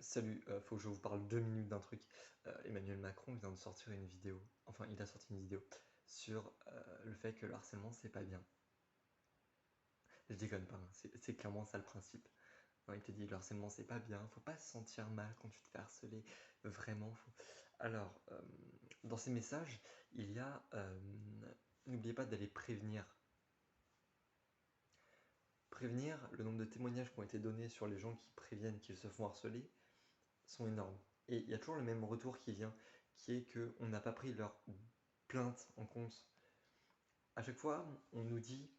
Salut, faut que je vous parle 2 minutes d'un truc. Emmanuel Macron vient de sortir une vidéo, enfin il a sorti une vidéo sur le fait que le harcèlement c'est pas bien. Je déconne pas, hein, c'est clairement ça le principe. Non, il te dit le harcèlement c'est pas bien, faut pas se sentir mal quand tu te fais harceler, vraiment. Alors, dans ces messages, il y a n'oubliez pas d'aller prévenir. Prévenir, le nombre de témoignages qui ont été donnés sur les gens qui préviennent qu'ils se font harceler sont énormes. Et il y a toujours le même retour qui vient, qui est qu'on n'a pas pris leur plainte en compte. À chaque fois, on nous dit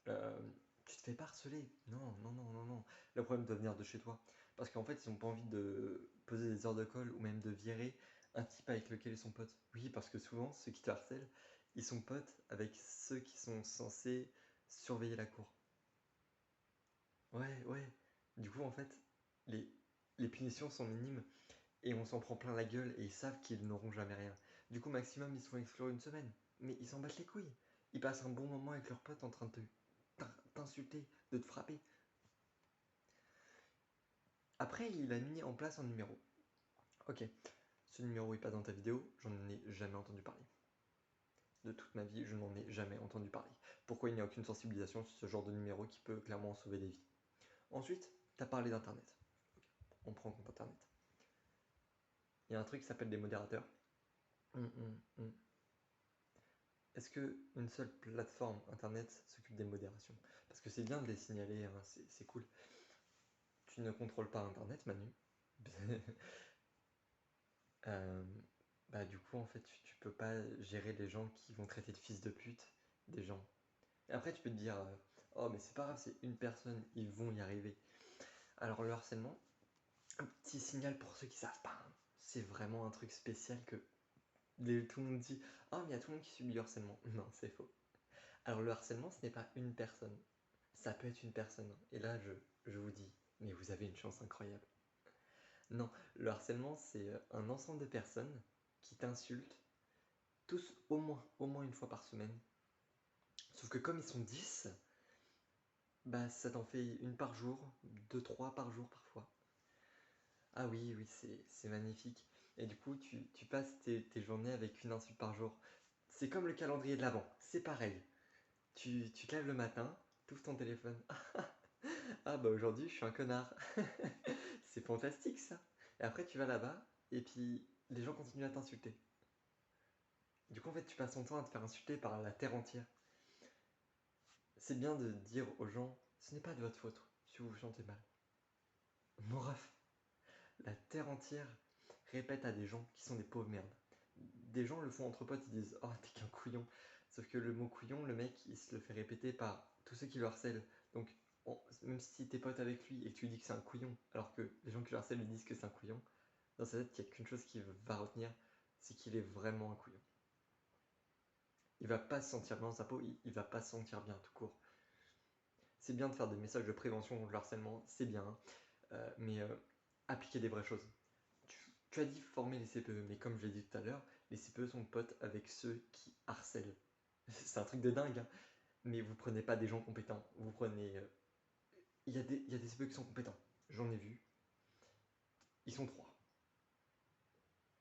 euh, tu te fais pas harceler. Non, non, non, non, non. Le problème doit venir de chez toi. Parce qu'en fait, ils n'ont pas envie de poser des heures de colle ou même de virer un type avec lequel ils sont potes. Oui, parce que souvent, ceux qui te harcèlent, ils sont potes avec ceux qui sont censés surveiller la cour. Ouais, ouais. Du coup, en fait, les, les punitions sont minimes. Et on s'en prend plein la gueule et ils savent qu'ils n'auront jamais rien. Du coup, maximum, ils se font exclure une semaine. Mais ils s'en battent les couilles. Ils passent un bon moment avec leurs potes en train de t'insulter, de te frapper. Après, il a mis en place un numéro. Ok, ce numéro est pas dans ta vidéo, j'en ai jamais entendu parler. De toute ma vie, je n'en ai jamais entendu parler. Pourquoi il n'y a aucune sensibilisation sur ce genre de numéro qui peut clairement sauver des vies? Ensuite, t'as parlé d'Internet. Ok, on prend en compte Internet. Il y a un truc qui s'appelle des modérateurs. Hum, hum, hum. Est-ce qu'une seule plateforme internet s'occupe des modérations? Parce que c'est bien de les signaler, hein, c'est cool. Tu ne contrôles pas internet, Manu. Euh, Bah du coup en fait tu peux pas gérer les gens qui vont traiter de fils de pute des gens. Et après tu peux te dire oh mais c'est pas grave, c'est une personne, ils vont y arriver. Alors le harcèlement, un petit signal pour ceux qui savent pas, hein, c'est vraiment un truc spécial que tout le monde dit oh mais il y a tout le monde qui subit le harcèlement. Non, c'est faux. Alors le harcèlement, ce n'est pas une personne. Ça peut être une personne. Et là, je vous dis, mais vous avez une chance incroyable. Non, le harcèlement, c'est un ensemble de personnes qui t'insultent, tous au moins une fois par semaine. Sauf que comme ils sont 10, bah ça t'en fait une par jour, deux, trois par jour parfois. Ah oui, oui, c'est magnifique. Et du coup, tu passes tes journées avec une insulte par jour. C'est comme le calendrier de l'Avent, c'est pareil. Tu te lèves le matin, tu ouvres ton téléphone. Ah bah aujourd'hui je suis un connard. C'est fantastique ça. Et après tu vas là-bas et puis les gens continuent à t'insulter. Du coup en fait tu passes ton temps à te faire insulter par la terre entière. C'est bien de dire aux gens ce n'est pas de votre faute si vous vous sentez mal. Mon ref, la terre entière répète à des gens qui sont des pauvres merdes. Des gens le font entre potes, ils disent oh t'es qu'un couillon. Sauf que le mot couillon, le mec il se le fait répéter par tous ceux qui le harcèlent. Donc même si t'es pote avec lui et que tu lui dis que c'est un couillon, alors que les gens qui le harcèlent lui disent que c'est un couillon, dans sa tête il n'y a qu'une chose qu'il va retenir, c'est qu'il est vraiment un couillon. Il va pas se sentir bien dans sa peau, il va pas se sentir bien tout court. C'est bien de faire des messages de prévention contre le harcèlement, c'est bien, hein, mais appliquer des vraies choses. Tu as dit former les CPE, mais comme je l'ai dit tout à l'heure, les CPE sont potes avec ceux qui harcèlent. C'est un truc de dingue, hein. Mais vous prenez pas des gens compétents. Vous prenez. Il y a des CPE qui sont compétents. J'en ai vu. Ils sont 3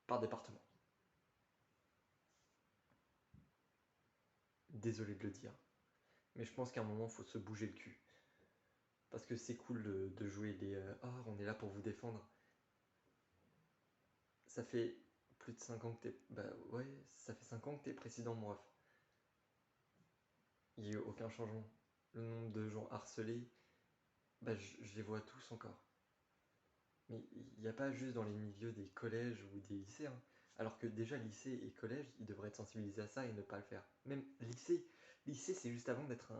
par département. Désolé de le dire. Mais je pense qu'à un moment, il faut se bouger le cul. Parce que c'est cool de jouer les oh, on est là pour vous défendre. Ça fait plus de 5 ans que t'es. Bah ouais, ça fait 5 ans que t'es président, mon ref. Il n'y a eu aucun changement. Le nombre de gens harcelés, bah je les vois tous encore. Mais il n'y a pas juste dans les milieux des collèges ou des lycées, hein. Alors que déjà lycée et collège, ils devraient être sensibilisés à ça et ne pas le faire. Même lycée c'est juste avant d'être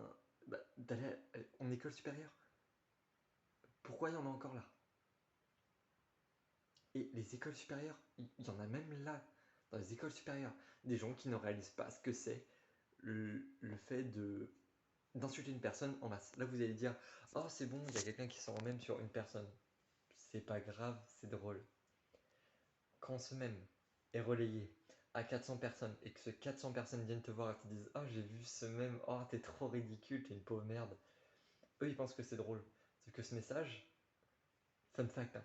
d'aller en école supérieure. Pourquoi il y en a encore là? Et les écoles supérieures, il y en a même là, dans les écoles supérieures, des gens qui ne réalisent pas ce que c'est le fait d'insulter une personne en masse. Là vous allez dire, oh c'est bon, il y a quelqu'un qui s'en rend même sur une personne. C'est pas grave, c'est drôle. Quand ce même est relayé à 400 personnes et que ce 400 personnes viennent te voir et te disent oh j'ai vu ce même, oh t'es trop ridicule, t'es une pauvre merde, eux ils pensent que c'est drôle. Sauf que ce message, fun fact, hein,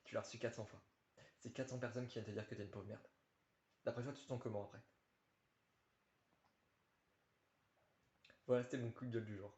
Tu l'as reçu 400 fois. C'est 400 personnes qui viennent te dire que t'es une pauvre merde. D'après toi, tu te sens comment après? Voilà, c'était mon coup de gueule du jour.